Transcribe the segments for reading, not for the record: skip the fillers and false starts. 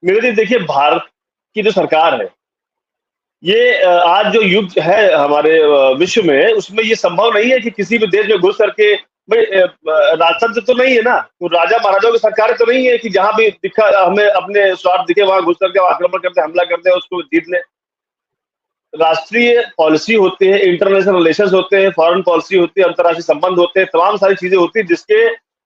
मेरे लिए देखिए, भारत की जो सरकार है, ये आज जो युग है हमारे विश्व में, उसमें ये संभव नहीं है कि किसी भी देश में घुस करके भाई राजतंत्र तो नहीं है ना, तो राजा महाराजाओं की सरकारें तो नहीं है कि जहां भी दिखा हमें अपने स्वार्थ दिखे वहां घुस करके आक्रमण करते, हमला करते हैं, उसको जीत ले। राष्ट्रीय पॉलिसी होती है, इंटरनेशनल रिलेशंस होते हैं, फॉरेन पॉलिसी होती है, अंतर्राष्ट्रीय संबंध होते हैं, तमाम सारी चीजें होती है जिसके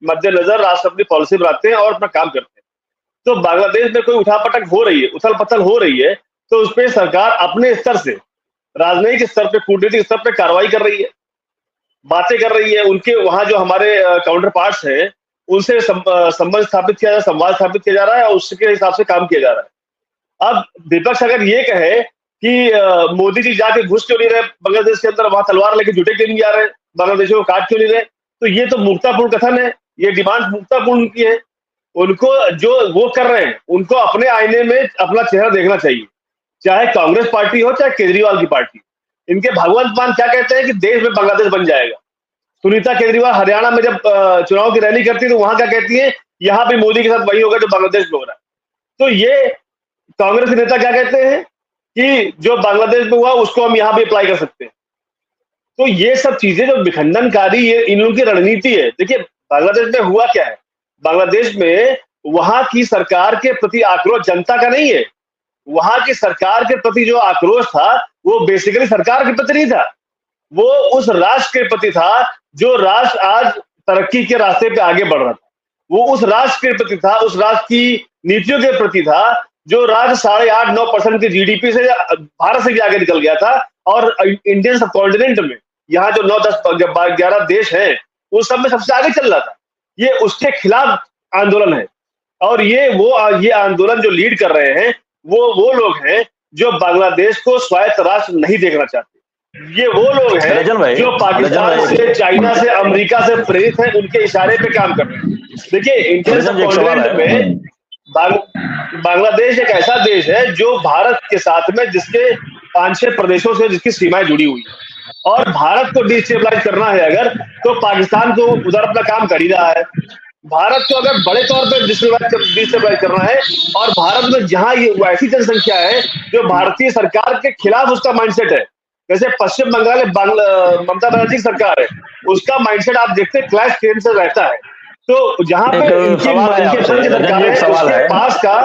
मद्देनजर राष्ट्र अपनी पॉलिसी बनाते हैं और अपना काम करते हैं। तो बांग्लादेश में कोई उठापटक हो रही है, उथल पथल हो रही है, तो उस पर सरकार अपने स्तर से, राजनयिक स्तर पे, कूटनीतिक स्तर पे कार्रवाई कर रही है, बातें कर रही है। उनके वहां जो हमारे काउंटर पार्ट्स हैं, उनसे संबंध स्थापित किया जा रहा है, संवाद स्थापित किया जा रहा है और उसके हिसाब से काम किया जा रहा है। अब विपक्ष अगर ये कहे कि मोदी जी जाके घुस क्यों नहीं रहे बांग्लादेश के अंदर, वहां तलवार लेके जुटे क्यों नहीं जा रहे, बांग्लादेशियों को काट क्यों नहीं रहे, तो ये तो मूर्खतापूर्ण कथन है, ये डिमांड मूर्खतापूर्ण की है। उनको जो वो कर रहे हैं, उनको अपने आईने में अपना चेहरा देखना चाहिए, चाहे कांग्रेस पार्टी हो चाहे केजरीवाल की पार्टी। इनके भगवंत मान क्या कहते हैं कि देश में बांग्लादेश बन जाएगा। सुनीता केजरीवाल हरियाणा में जब चुनाव की रैली करती है तो वहां क्या कहती है, यहाँ भी मोदी के साथ वही होगा जो बांग्लादेश में हो रहा है। तो ये कांग्रेस के नेता क्या कहते हैं कि जो बांग्लादेश में हुआ उसको हम यहाँ भी अप्लाई कर सकते हैं। तो ये सब चीजें जो विखंडनकारी, ये इन लोगों की रणनीति है। देखिए, बांग्लादेश में हुआ क्या है, बांग्लादेश में वहां की सरकार के प्रति आक्रोश जनता का नहीं है, वहां की सरकार के प्रति जो आक्रोश था वो बेसिकली सरकार के प्रति नहीं था, वो उस राष्ट्र के प्रति था जो राष्ट्र आज तरक्की के रास्ते पे आगे बढ़ रहा था। वो उस राष्ट्र के प्रति था, उस राष्ट्र की नीतियों के प्रति था जो राज्य 8.5-9% की जीडीपी से भारत से भी आगे निकल गया था। और इंडियन सब कॉन्टिनेंट में यहाँ जो 9-10-11 देश हैं उस सब में सबसे आगे चल रहा था। ये उसके खिलाफ आंदोलन है और ये आंदोलन जो लीड कर रहे हैं वो लोग हैं जो बांग्लादेश को स्वायत्त राष्ट्र नहीं देखना चाहते। ये वो लोग हैं जो पाकिस्तान से, चाइना से, अमेरिका से प्रेरित हैं, उनके इशारे पे काम कर रहे हैं। देखिए, इंडियन सब कॉन्टिनेंट में बांग्लादेश एक ऐसा देश है जो भारत के साथ में, जिसके 5-6 प्रदेशों से जिसकी सीमाएं जुड़ी हुई है, और भारत को डिस्टेबलाइज करना है अगर, तो पाकिस्तान को उधर अपना काम कर ही रहा है। भारत को अगर बड़े तौर पर डिस्टेबलाइज करना है, और भारत में जहां ये ऐसी जनसंख्या है जो भारतीय सरकार के खिलाफ उसका माइंडसेट है, जैसे पश्चिम बंगाल में ममता बनर्जी की सरकार है, उसका माइंडसेट आप देखते हैं क्लैश ट्रेन से रहता है। तो जहां पे इनके सरकार है उसके पास का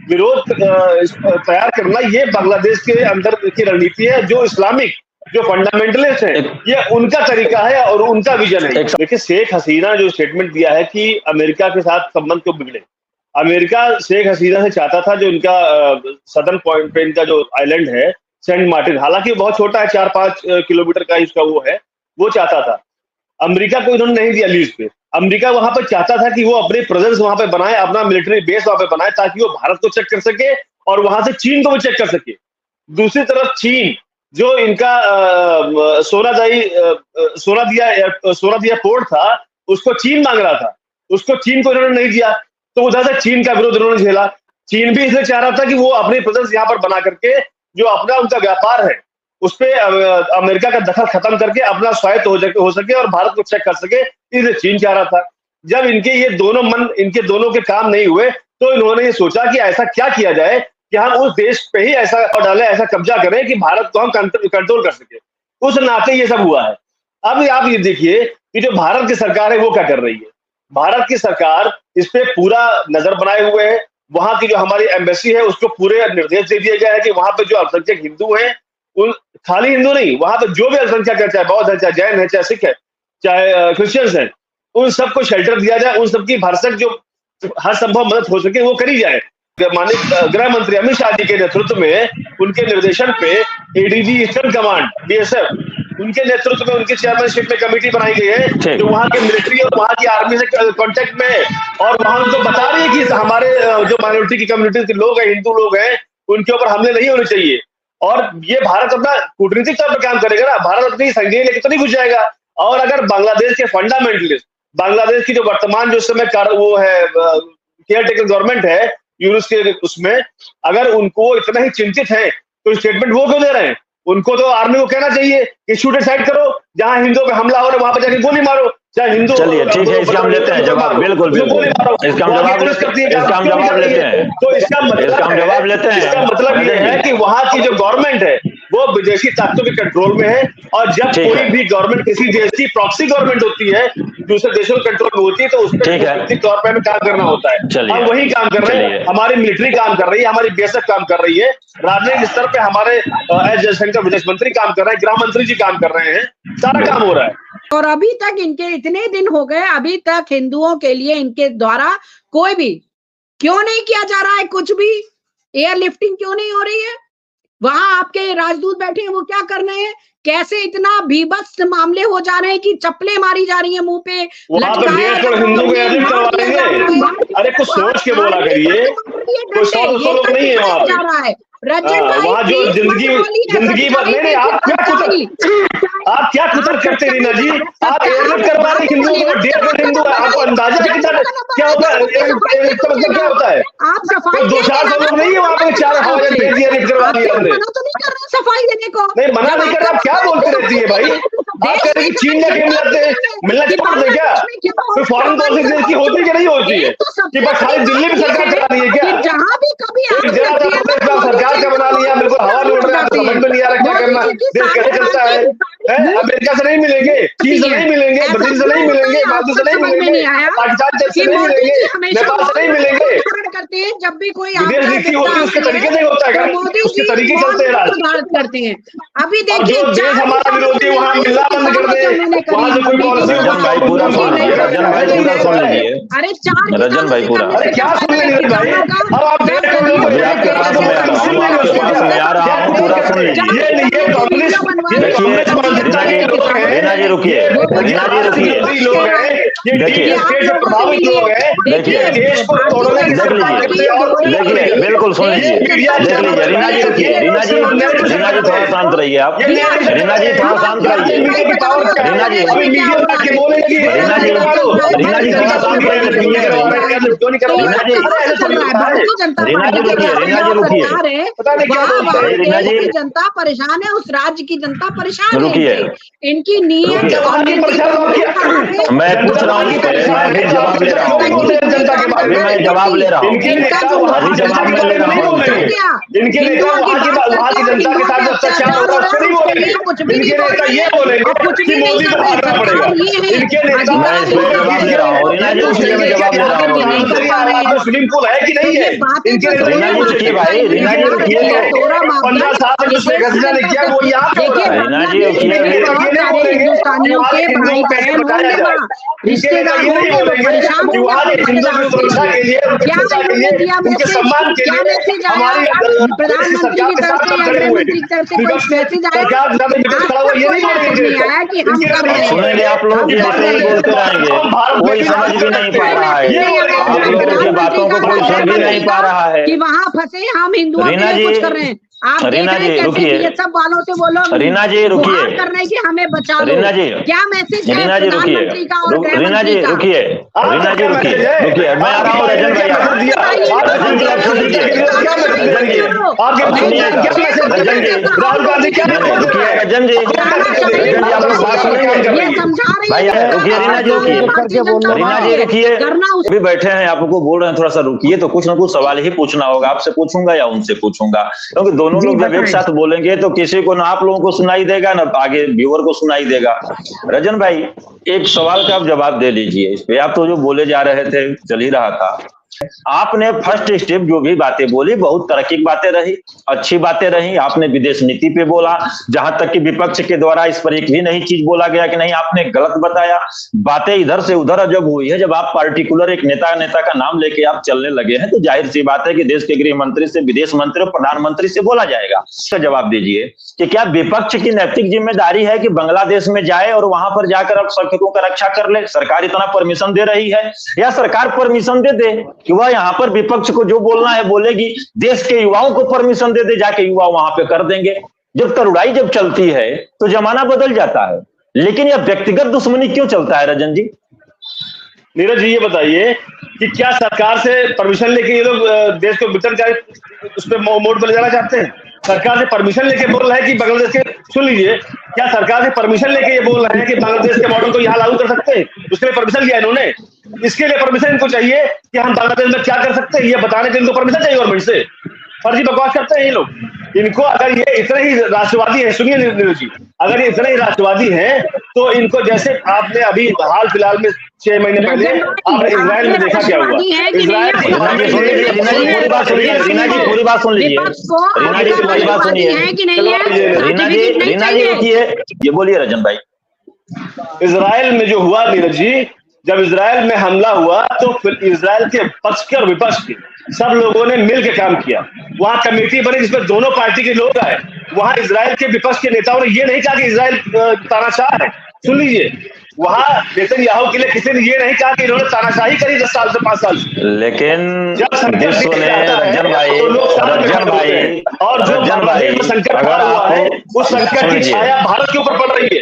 विरोध तैयार करना, ये बांग्लादेश के अंदर की रणनीति है। जो इस्लामिक, जो फंडामेंटलिस्ट है, ये उनका तरीका है और उनका विजन है। देखिए, शेख हसीना जो स्टेटमेंट दिया है कि अमेरिका के साथ संबंध क्यों बिगड़े, अमेरिका शेख हसीना से चाहता था जो इनका सदर्न पॉइंट पे इनका जो आइलैंड है सेंट मार्टिन, हालांकि बहुत छोटा है, 4-5 किलोमीटर का इसका वो है, वो चाहता था। अमेरिका को इन्होंने नहीं दिया लीज पे। अमेरिका वहां पर चाहता था कि वो अपनी प्रेजेंस वहां पे बनाए, अपना मिलिट्री बेस वहां पे बनाए, ताकि वो भारत को चेक कर सके और वहां से चीन को भी चेक कर सके। दूसरी तरफ चीन जो इनका सोना दिया पोर्ट था, उसको चीन मांग रहा था, उसको चीन को इन्होंने नहीं दिया, तो उधर से चीन का विरोध इन्होंने झेला। चीन भी इसलिए चाह रहा था कि वो अपनी प्रेजेंस यहाँ पर बना करके जो अपना उनका व्यापार है उस पे अमेरिका का दखल खत्म करके अपना स्वायत्त हो सके और भारत को चेक कर सके, इसलिए चीन चाह रहा था। जब इनके दोनों के काम नहीं हुए, तो इन्होंने ये सोचा कि ऐसा क्या किया जाए कि हम उस देश पे ही ऐसा डालें, ऐसा कब्जा करें कि भारत को हम कंट्रोल कर सके। उस नाते ये सब हुआ है। अब आप ये देखिए कि जो भारत की सरकार है वो क्या कर रही है। भारत की सरकार इस पे पूरा नजर बनाए हुए है। वहां की जो हमारी एम्बेसी है उसको पूरे निर्देश दे दिए गए हैं कि वहां पे जो अल्पसंख्यक हिंदू हैं, उन खाली हिंदू नहीं, वहां पे जो भी अल्पसंख्यक है, चाहे बौद्ध है, चाहे जैन है, चाहे सिख है, चाहे क्रिश्चियंस है, उन सबको शेल्टर दिया जाए, उन सबकी भरसक जो हर संभव मदद हो सके वो करी जाए। माननीय गृह मंत्री अमित शाह जी के नेतृत्व में, उनके निर्देशन पे एडीजी ईस्टर्न कमांड बीएसएफ, उनके नेतृत्व में, उनके चेयरमैनशिप में कमेटी बनाई गई है जो वहां के मिलिट्री और वहां की आर्मी से कांटेक्ट में है और वहां उनको बता रही है कि हमारे जो माइनॉरिटी की कम्युनिटी के लोग हैं, हिंदू लोग हैं, उनके ऊपर हमले नहीं होने चाहिए। और ये भारत अपना कूटनीतिक तौर पर काम करेगा ना, भारत अपनी संज्ञा लेके तो नहीं घुस जाएगा। और अगर बांग्लादेश के फंडामेंटलिस्ट, बांग्लादेश की जो वर्तमान जो समय वो है केयर टेकर गवर्नमेंट है यूनुस के उसमें, अगर उनको इतना ही चिंतित है तो स्टेटमेंट वो क्यों दे रहे हैं? उनको तो आर्मी को कहना चाहिए कि शूट साइड करो, जहां हिंदुओं पे हमला हो रहा है वहां पर जाके गोली मारो, चाहे हिंदू। चलिए ठीक है, इसका हम लेते हैं जवाब, बिल्कुल बिल्कुल, इसका हम जवाब लेते हैं, तो इसका जवाब लेते हैं। इसका मतलब ये है कि वहां की जो गवर्नमेंट है वो विदेशी ताकतों के कंट्रोल में है, और जब कोई भी गवर्नमेंट किसी देश की प्रॉक्सी गवर्नमेंट होती है, दूसरे देशों के कंट्रोल में होती है, तो उस पर तौर पर हमें काम करना होता है। हम वही काम कर रहे हैं, हमारी मिलिट्री काम कर रही है, हमारी बीएसएफ काम कर रही है, राजनीतिक स्तर पे हमारे एस जयशंकर विदेश मंत्री काम कर रहे हैं, गृह मंत्री जी काम कर रहे हैं, सारा काम हो रहा है। और अभी तक इनके इतने दिन हो गए, अभी तक हिंदुओं के लिए इनके द्वारा कोई भी क्यों नहीं किया जा रहा है, कुछ भी एयरलिफ्टिंग क्यों नहीं हो रही है? वहां आपके राजदूत बैठे हैं, वो क्या कर रहे हैं? कैसे इतना भीभत्स मामले हो जा रहे हैं कि चप्पलें मारी जा रही है मुंह पे, हिंदू को एडिट करवा देंगे। अरे कुछ सोच के बोला करिए, कोई 100-200 लोग नहीं है वहां पे। वहाँ जो जिंदगी भर नहीं, आप क्या कुतर करते रीना जी, आप एयरलिफ्ट करवा रहे हिंदुओं को, 150 हिंदू है, आपको अंदाजा क्या होता है, मतलब क्या होता है? आप सफाई 200-400 लोग नहीं है वहाँ पे, 4 हवाई जहाज भेज दिया, एयरलिफ्ट करवा दिया हमने। सफाई देने को नहीं मना नहीं कर रहा, आप क्या बोलते रहती है भाई? आप कह रहे चीन में क्यों लगते हैं, मिलना चाहते हैं क्या? फिर फॉरेन पॉलिसी देश की होती कि नहीं होती है कि बस खाली दिल्ली में सरकार चला रही है क्या? जहाँ भी कभी सरकार का बना लिया, बिल्कुल हवा में उड़ रहा है, समझ में नहीं आ रहा क्या करना, देश कैसे चलता है? अमेरिका से नहीं मिलेंगे, चीन से नहीं मिलेंगे, ब्राजील से नहीं मिलेंगे, मालदीव से नहीं मिलेंगे, पाकिस्तान से नहीं मिलेंगे, नेपाल से नहीं मिलेंगे। करते हैं जब भी कोई विदेश नीति होती है उसके तरीके से होता है, उसके तरीके चलते हैं राज करते हैं। अभी देखिए जो देश हमारा विरोधी वहाँ मिलना बंद कर दे, वहाँ से कोई पॉलिसी। रजन भाई पूरा सुन लीजिए, रजन भाई पूरा सुन लीजिए। अरे 4 रजन भाई पूरा, अरे क्या सुन लीजिए भाई, अब आप आपके पास में आ रहा हूँ, आपके पास में आ रहा हूँ, पूरा सुन लीजिए। रीना जी रुकिए, रीना जी रुकिए, देखिए प्रभावित लोग हैं, देखिए देश को तोड़ने की देखिए बिल्कुल सुन लीजिए, देख लीजिए। रीना जी रुकिए, रीना जी थोड़ा शांत रहिए आप, रीना जी थोड़ा शांत रहिए, रीना जी रीना जी थोड़ा शांत रहिए, रीना जी रुकिए, रीना जी रुकिए, रीना जी जनता परेशान है, उस राज्य की जनता परेशान है, रुकिए, इनकी नीयत। मैं पूछ रहा हूँ, मैं भी जवाब ले रहा हूँ, अभी मैं जवाब ले रहा हूँ, अभी जवाब में ले रहा हूँ। इनके नेता वहाँ की जनता के साथ अत्याचार हो रहा है, नहीं बोलेंगे। इनके नेता ये बोलेंगे कि मोदी को भागना पड़ेगा। इनके नेता मैं इस पर जवाब ले रहा हूँ, रीना जी उसके में जवाब ले रहा हूँ। स्विमिंग पूल है कि नहीं है? रीना जी रुकिए भाई, रीना जी रुकिए, 15 साल में शेख हसीना ने किया, वो यहाँ पे हो रहा है। रीना जी रुकिए, हिंदुस्तानियों के भाई बहन रिश्तेदार परेशान हो उनके सम्मान के लिए हमारी प्रधानमंत्री की तरफ से या गृहमंत्री की तरफ से कोई मैसेज आया कि हम कर रहे हैं? सुनेंगे आप लोग ऐसे ही बोलते रहेंगे, कोई समझ भी नहीं पा रहा है, आप लोगों की बातों को कोई सुन भी नहीं पा रहा है कि वहाँ फंसे हम हिंदुओं के लिए कुछ कर रहे हैं। आप रीना जी रुकिए, सब वालों से बोलो, रीना जी रुकिए, करने की हमें बचा लो। रीना जी क्या मैसेज है रीना जी रुकिए, रीना जी रुकिए, रीना जी रुकिए, रुकिए, मैं आ रहा हूँ। रजन भाई, रजन जी आप सुन लीजिए, रजन जी राहुल गांधी क्या रुकिए, रजन जी आप लोग बात सुनिए भाई, रुकिए रीना जी रुकिए, रीना जी रुकिए, अभी बैठे हैं आपको बोल रहे हैं थोड़ा सा रुकिए, तो कुछ ना कुछ सवाल ही पूछना होगा, आपसे पूछूंगा या उनसे पूछूंगा, क्योंकि दोनों लोग जब एक साथ बोलेंगे तो किसी को ना आप लोगों को सुनाई देगा ना आगे व्यूअर को सुनाई देगा। रजन भाई एक सवाल का आप जवाब दे लीजिए इस पे, आप तो जो बोले जा रहे थे चल ही रहा था, आपने फर्स्ट स्टेप जो भी बातें बोली बहुत तार्किक बातें रही, अच्छी बातें रही, आपने विदेश नीति पे बोला, जहां तक कि विपक्ष के द्वारा इस पर एक भी नहीं चीज बोला गया कि नहीं आपने गलत बताया, बातें इधर से उधर जब हुई है, जब आप पार्टिकुलर एक नेता का नाम लेके आप चलने लगे हैं तो जाहिर सी बात है कि देश के गृह मंत्री से विदेश मंत्री और प्रधानमंत्री से बोला जाएगा। इसका जवाब दीजिए कि क्या विपक्ष की नैतिक जिम्मेदारी है कि बांग्लादेश में जाए और वहां पर जाकर अल्पसंख्यकों का रक्षा कर ले, सरकार इतना परमिशन दे रही है, या सरकार परमिशन दे दे कि वह यहाँ पर विपक्ष को जो बोलना है बोलेगी, देश के युवाओं को परमिशन दे दे, जाके युवा वहां पे कर देंगे। जब तरुड़ाई जब चलती है तो जमाना बदल जाता है, लेकिन यह व्यक्तिगत दुश्मनी क्यों चलता है? रजन जी, नीरज जी ये बताइए कि क्या सरकार से परमिशन लेके ये लोग देश को वितरण उस पर मोड़ पर ले जाना चाहते हैं? सरकार से परमिशन लेके बोल रहे हैं कि बांग्लादेश के, सुन लीजिए, क्या सरकार से परमिशन लेके ये बोल रहे हैं कि बांग्लादेश के मॉडल को यहाँ लागू कर सकते हैं? उसके लिए परमिशन लिया इन्होंने। इसके लिए परमिशन इनको चाहिए कि हम बांग्लादेश में क्या कर सकते हैं, ये बताने के इनको परमिशन चाहिए गवर्नमेंट से। फर्जी बकवास करते हैं ये लोग। इनको अगर ये इतने ही राष्ट्रवादी है, सुनिए नीरज जी, अगर ये इतने ही राष्ट्रवादी हैं तो इनको, जैसे आपने अभी हाल फिलहाल में 6 महीने पहले आपने इजराइल में देखा क्या हुआ। इजराइल पूरी बात सुन लीजिए, रीना जी रुकिए, ये बोलिए रजन भाई। इजराइल में जो हुआ नीरज जी, जब इजराइल में हमला हुआ तो फिर इजराइल के पक्ष के और विपक्ष के सब लोगों ने मिलकर काम किया। वहां कमेटी बनी जिसमें दोनों पार्टी के लोग आए। वहां इजराइल के विपक्ष के नेताओं ने ये नहीं कहा कि इजराइल तानाशाह है। सुन लीजिए, वहां नेतन्याहू के लिए किसी ने ये नहीं कहा कि इन्होंने तानाशाही करी 10 साल से 5 साल से। लेकिन जब विश्व ने रजन भाई और जो संकट खड़ा हुआ है, उस संकट की छाया भारत के ऊपर पड़ रही है।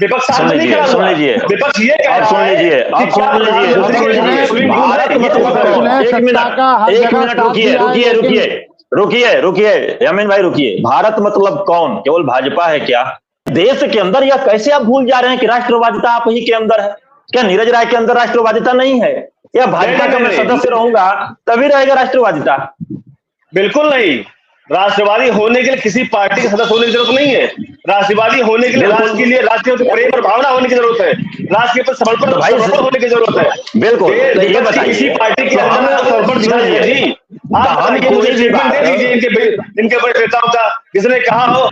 विपक्ष सुन लीजिए, विपक्ष ये कह रहा है, रुकिए यामीन भाई, रुकिए। भारत मतलब कौन? केवल भाजपा है क्या देश के अंदर? या कैसे आप भूल जा रहे हैं कि राष्ट्रवादिता आप ही के अंदर है? क्या नीरज राय के अंदर राष्ट्रवादिता नहीं है? या भाजपा का मैं सदस्य रहूंगा तभी रहेगा राष्ट्रवादिता? बिल्कुल नहीं। राष्ट्रवादी होने के लिए किसी पार्टी के सदस्य होने की जरूरत नहीं है। राष्ट्रवादी होने के लिए राष्ट्र के लिए, राष्ट्र के प्रेम और भावना होने की जरूरत है। राष्ट्र के प्रति समर्पण होने की जरूरत है। बिल्कुल, ये बताइए किसी पार्टी के समर्पण दिखाइए जी। आप इनके बड़े नेताओं का जिसने कहा हो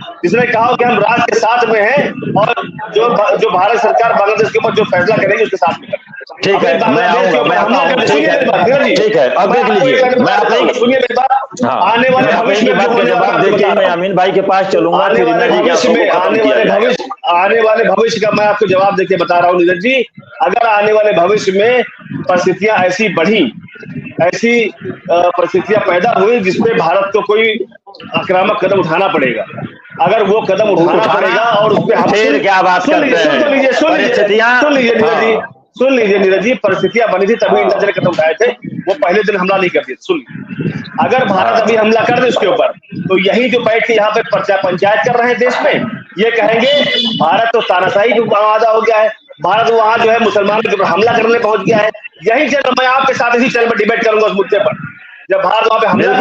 कि हम राष्ट्र के साथ में हैं और जो भारत सरकार बांग्लादेश के ऊपर जो फैसला करेगी उसके साथ में। ठीक है, मैं आऊंगा, ठीक है। अब देख लीजिए, मैं सुनिए मेरी बात। आने वाले भविष्य में बात का जवाब देखिए, मैं अमीन भाई के पास चलूंगा। आने वाले भविष्य का मैं आपको जवाब देके बता रहा हूँ नीरज जी। अगर आने वाले भविष्य में परिस्थितियां ऐसी बढ़ी, ऐसी परिस्थितियां पैदा हुई जिसपे भारत को कोई आक्रामक कदम उठाना पड़ेगा, अगर वो कदम उठाना पड़ेगा और उसपे हम फिर क्या बात करते हैं? सुन लीजिए नीरज जी, परिस्थितियां बनी थी तभी इंडिया ने कदम उठाए थे। वो पहले दिन हमला नहीं कर दिए। सुन लीजिए, अगर भारत अभी हमला कर दे उसके ऊपर, तो यही जो बैठ के यहाँ पे पंचायत कर रहे हैं देश में, ये कहेंगे भारत तो तानाशाही का आदा हो गया है, भारत वहां जो है मुसलमानों के ऊपर हमला करने पहुंच गया है। यही चैनल मैं आपके साथ इसी चैनल पर डिबेट करूंगा उस मुद्दे पर। जब भारत वहां पे हमला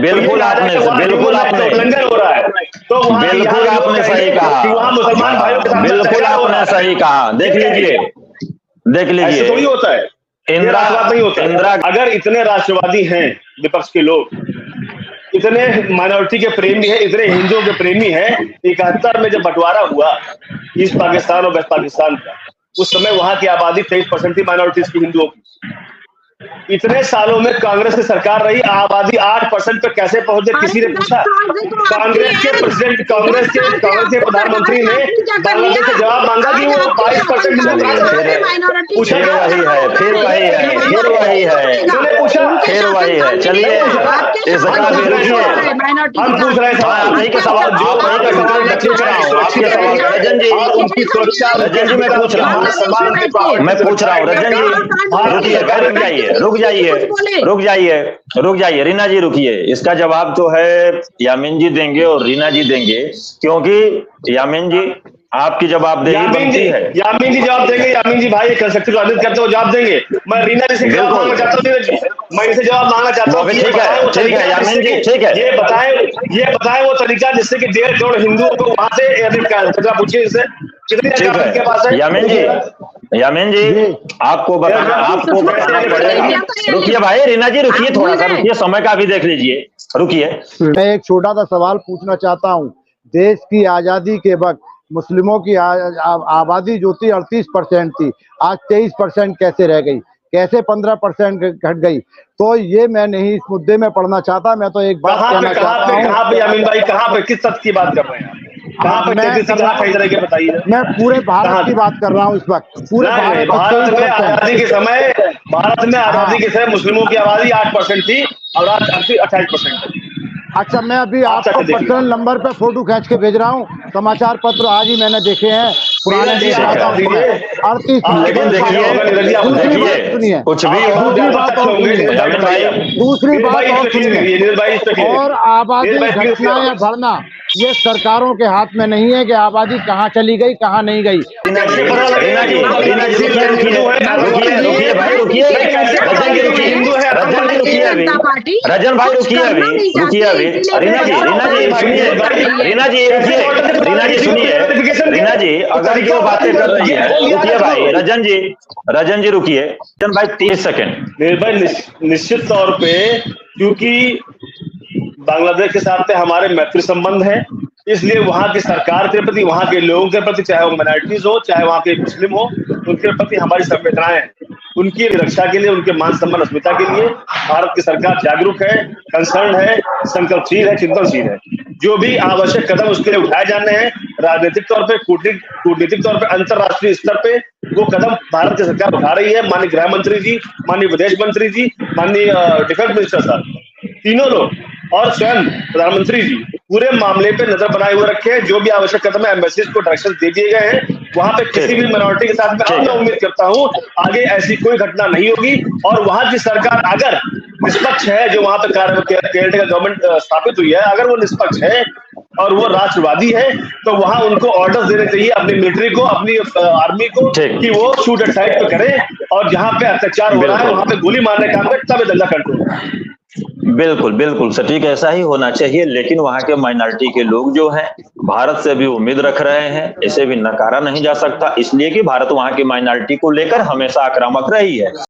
बिल्कुल आपने उल्लंघन हो रहा है, तो बिल्कुल आपने सही कहा, वहां मुसलमान भाइयों के साथ बिल्कुल आपने सही कहा। देख लीजिए, थोड़ी होता है, राष्ट्रवाद नहीं होता। अगर इतने राष्ट्रवादी हैं विपक्ष के लोग, इतने माइनॉरिटी के प्रेमी है, इतने हिंदुओं के प्रेमी हैं, 71 में जब बंटवारा हुआ ईस्ट पाकिस्तान और वेस्ट पाकिस्तान का, उस समय वहां की आबादी 23% थी माइनॉरिटीज की, हिंदुओं की। इतने सालों में कांग्रेस की सरकार रही, आबादी 8% पे कैसे पहुंचे? किसी ने पूछा? कांग्रेस के प्रधानमंत्री ने बांग्लादेश से जवाब मांगा कि वो 22% फिर वही है। चलिए, हम पूछ रहे हैं मैं पूछ रहा हूँ रजन जी, रुक जाइए रीना जी, रुकिए। इसका जवाब तो है यामीन जी देंगे और रीना जी देंगे, क्योंकि यामीन जी आपकी जवाबदेही बनती है। यामीन जी जवाब देंगे। यामीन जी भाई कंस्ट्रक्टिव राजनीति करते हो, जवाब देंगे। मैं रीना जी से जवाब मांगना चाहता हूँ, मैं इनसे जवाब मांगना चाहता हूँ। ठीक है यामीन जी, ठीक है। ये बताएं वो तरीका जिससे कि 1.5 करोड़ हिंदुओं को वहां से पूछिए इससे कितनी के पास है। यामीन जी आपको बताना पड़ेगा। रुकिए भाई, रीना जी रुकिए, थोड़ा सा रुकिए, समय का भी देख लीजिए, रुकिए। मैं एक छोटा सा सवाल पूछना चाहता हूँ। देश की आजादी के वक्त मुस्लिमों की आबादी जो थी 38% थी, आज 23% कैसे रह गई? कैसे 15% घट गई? तो ये मैं नहीं इस मुद्दे में पढ़ना चाहता। मैं तो एक बात कहना चाहता हूँ। कहाँ पे यामीन भाई, कहाँ पे, किस तथ्य की बात कर रहे हैं? मैं पूरे भारत की बात कर रहा हूँ इस वक्त। पूरे भारत में आजादी के समय मुस्लिमों की आबादी 8% थी और आज 28% है। अच्छा, मैं अभी आपको पर्सनल नंबर पे फोटो खींच के भेज रहा हूँ। समाचार पत्र आज ही मैंने देखे हैं, पुराने मेरा देश देश आता हूँ। दीजिए। 38 आप लेकिन देखिए सुनिए, कुछ भी हो, दूसरी बात और सुनिए, दूसरी बात और सुनिए, और आबादी घटना या बढ़ना ये सरकारों के हाथ में नहीं है कि आबादी कहाँ चली गई कहाँ नहीं गई। रीना जी रुकिए भाई, रुकिए रजन भाई, रुकिए अभी रीना जी सुनिए, रीना जी सुनिए, रीना जी अगर जो बातें कर रही है, रुकिए भाई, रजन जी रुकिए, रजन भाई 30 सेकंड। भाई निश्चित तौर पे क्योंकि बांग्लादेश के साथ हमारे मैत्री संबंध है, इसलिए वहां की सरकार के प्रति, वहां के लोगों के प्रति, चाहे वो माइनॉरिटीज हो चाहे वहां के मुस्लिम हो, उनके प्रति हमारी संवेदनाएं हैं। उनकी रक्षा के लिए, उनके मान सम्मान अस्मिता के लिए भारत की सरकार जागरूक है, कंसर्न है, संकल्पशील है, चिंतनशील है। जो भी आवश्यक कदम उसके लिए उठाए जाने हैं, राजनीतिक तौर पे, कूटनीतिक तौर पे, अंतर्राष्ट्रीय स्तर पे वो कदम भारत की सरकार उठा रही है। माननीय गृह मंत्री जी, माननीय विदेश मंत्री जी, माननीय डिफेंस मिनिस्टर साहब, तीनों लोग और स्वयं प्रधानमंत्री जी पूरे मामले पे नजर बनाए हुए रखे हैं। जो भी आवश्यक कदम है एम्बेसीज को डायरेक्शन दे दिए गए हैं वहां पे किसी भी माइनॉरिटी के साथ में। मैं उम्मीद करता हूं आगे ऐसी कोई घटना नहीं होगी और वहां की सरकार अगर निष्पक्ष है, जो वहां पे केयरटेकर गवर्नमेंट स्थापित हुई है, अगर वो निष्पक्ष है और वो राष्ट्रवादी है तो वहां उनको ऑर्डर देने चाहिए अपनी मिलिट्री को, अपनी आर्मी को, कि वो शूट एट साइड पे करे और जहां पे अत्याचार हो रहा है वहां पे गोली मारने का काम करे, तब दंगा कंट्रोल। बिल्कुल सटीक ऐसा ही होना चाहिए। लेकिन वहां के माइनॉरिटी के लोग जो हैं भारत से भी उम्मीद रख रहे हैं, इसे भी नकारा नहीं जा सकता, इसलिए कि भारत वहां की माइनॉरिटी को लेकर हमेशा आक्रामक रही है।